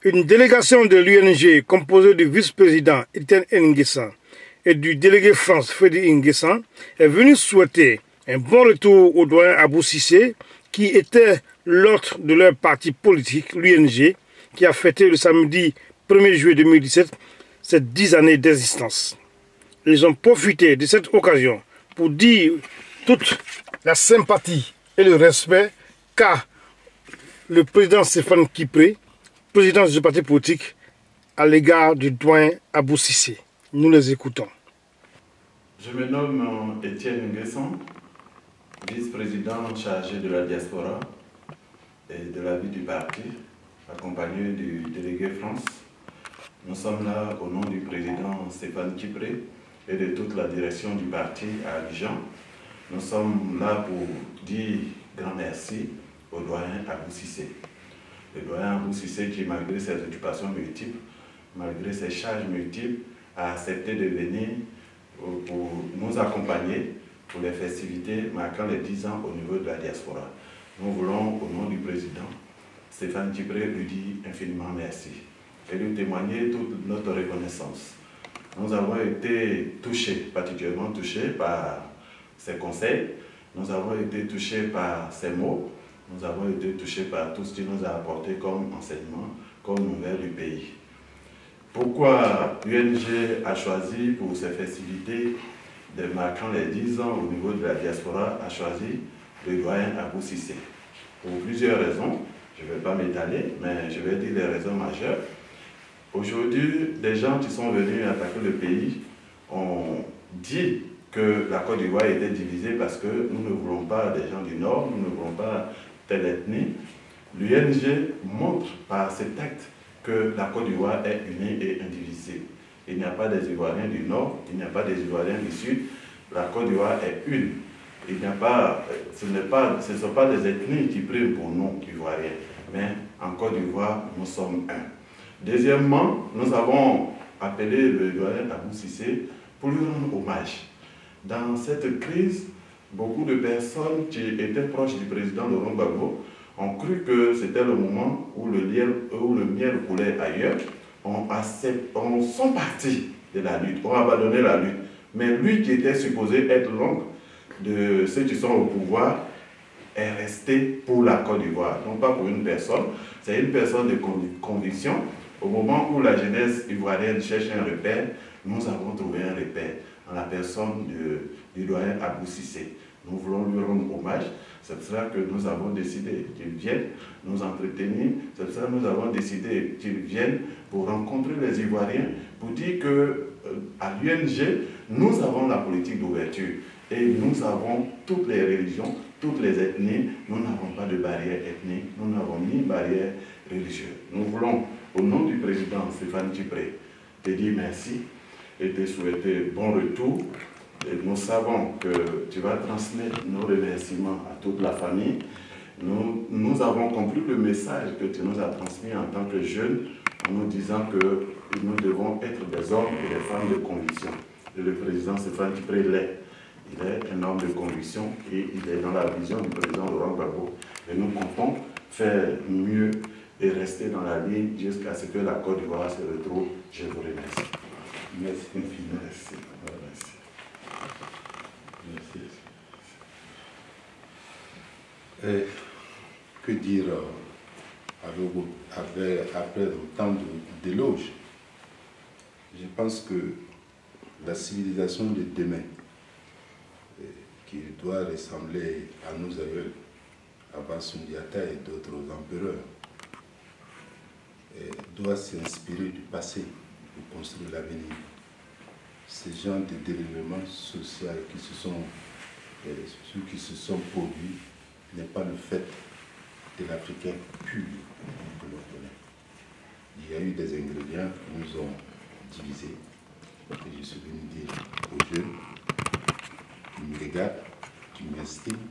Une délégation de l'UNG composée du vice-président Etienne Nguessan et du délégué France Freddy Nguessan est venue souhaiter un bon retour au doyen Abou Cissé, qui était l'hôte de leur parti politique, l'UNG, qui a fêté le samedi 1er juillet 2017 ses 10 années d'existence. Ils ont profité de cette occasion pour dire toute la sympathie et le respect qu'a le président Stéphane Kipré, président du parti politique, à l'égard du doyen Abou Cissé. Nous les écoutons. Je me nomme Etienne Nguessan, vice-président chargé de la diaspora et de la vie du parti, accompagné du délégué France. Nous sommes là au nom du président Stéphane Kipré et de toute la direction du parti à Abidjan. Nous sommes là pour dire grand merci au doyen Abou Cissé. Le doyen Abou Cissé qui, malgré ses occupations multiples, malgré ses charges multiples, a accepté de venir pour nous accompagner pour les festivités marquant les 10 ans au niveau de la diaspora. Nous voulons, au nom du président Stéphane Kipré, lui dire infiniment merci et lui témoigner toute notre reconnaissance. Nous avons été touchés, particulièrement touchés par ses conseils, nous avons été touchés par ses mots, nous avons été touchés par tout ce qu'il nous a apporté comme enseignement, comme nouvelle du pays. Pourquoi l'UNG a choisi pour ces festivités de marquant les 10 ans au niveau de la diaspora, a choisi le doyen Abou Cissé? Pour plusieurs raisons, je ne vais pas m'étaler, mais je vais dire les raisons majeures. Aujourd'hui, des gens qui sont venus attaquer le pays ont dit que la Côte d'Ivoire était divisée parce que nous ne voulons pas des gens du Nord, nous ne voulons pas telle ethnie. L'UNG montre par cet acte que la Côte d'Ivoire est unie et indivisible. Il n'y a pas des Ivoiriens du Nord, il n'y a pas des Ivoiriens du Sud. La Côte d'Ivoire est une. Il n'y a pas, ce ne sont pas des ethnies qui priment pour nous, Ivoiriens, mais en Côte d'Ivoire, nous sommes un. Deuxièmement, nous avons appelé le doyen Abou Cissé pour lui rendre hommage. Dans cette crise, beaucoup de personnes qui étaient proches du président Laurent Gbagbo ont cru que c'était le moment où le miel coulait ailleurs, sont partis de la lutte, ont abandonné la lutte. Mais lui qui était supposé être l'oncle de ceux qui sont au pouvoir est resté pour la Côte d'Ivoire, non pas pour une personne, c'est une personne de conviction. Au moment où la jeunesse ivoirienne cherche un repère, nous avons trouvé un repère en la personne du doyen Abou Cissé. Nous voulons lui rendre hommage. C'est pour cela que nous avons décidé qu'il vienne nous entretenir. C'est pour cela que nous avons décidé qu'il vienne pour rencontrer les Ivoiriens, pour dire qu'à l'UNG, nous avons la politique d'ouverture. Et nous avons toutes les religions, toutes les ethnies. Nous n'avons pas de barrière ethnique, nous n'avons ni barrière religieuse. Nous voulons, au nom du président Stéphane Kipré, te dire merci et te souhaiter bon retour. Et nous savons que tu vas transmettre nos remerciements à toute la famille. Nous avons compris le message que tu nous as transmis en tant que jeunes, en nous disant que nous devons être des hommes et des femmes de conviction. Et le président Stéphane Kipré l'est. Il est un homme de conviction et il est dans la vision du président Laurent Gbagbo. Et nous comptons faire mieux et rester dans la ligne jusqu'à ce que la Côte d'Ivoire se retrouve. Je vous remercie. Merci infiniment. Merci. Merci. Merci. Que dire après autant d'éloges? Je pense que la civilisation de demain, qui doit ressembler à nos aïeux, Abbas Sundiata et d'autres empereurs, doit s'inspirer du passé pour construire l'avenir. Ces gens de développement social qui se sont produits n'est pas le fait de l'Africain pur que l'on connaît. Il y a eu des ingrédients qui nous ont divisés. Et je suis venu dire aux jeunes qui me regardent, qui m'estiment,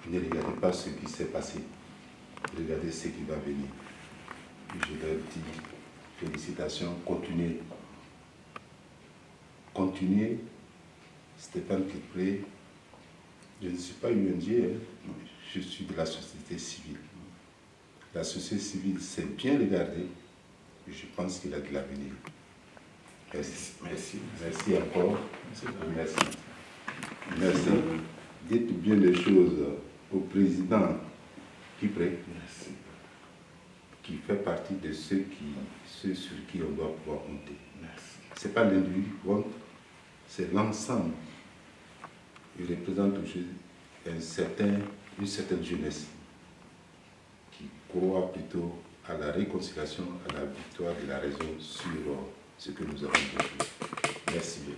ne regardez pas ce qui s'est passé, regardez ce qui va venir. Et je leur dis félicitations, continuez. Continuez, Stéphane Kipré. Je ne suis pas UNG, je suis de la société civile. la société civile s'est bien regardée et je pense qu'il a de l'avenir. Merci. Merci. Merci encore. Merci. Merci. Dites bien les choses au président Kipré, qui fait partie de ceux sur qui on doit pouvoir compter. Ce n'est pas l'individu qui compte, c'est l'ensemble. Il représente toujours une certaine jeunesse qui croit plutôt à la réconciliation, à la victoire de la raison sur ce que nous avons vécu. Merci bien.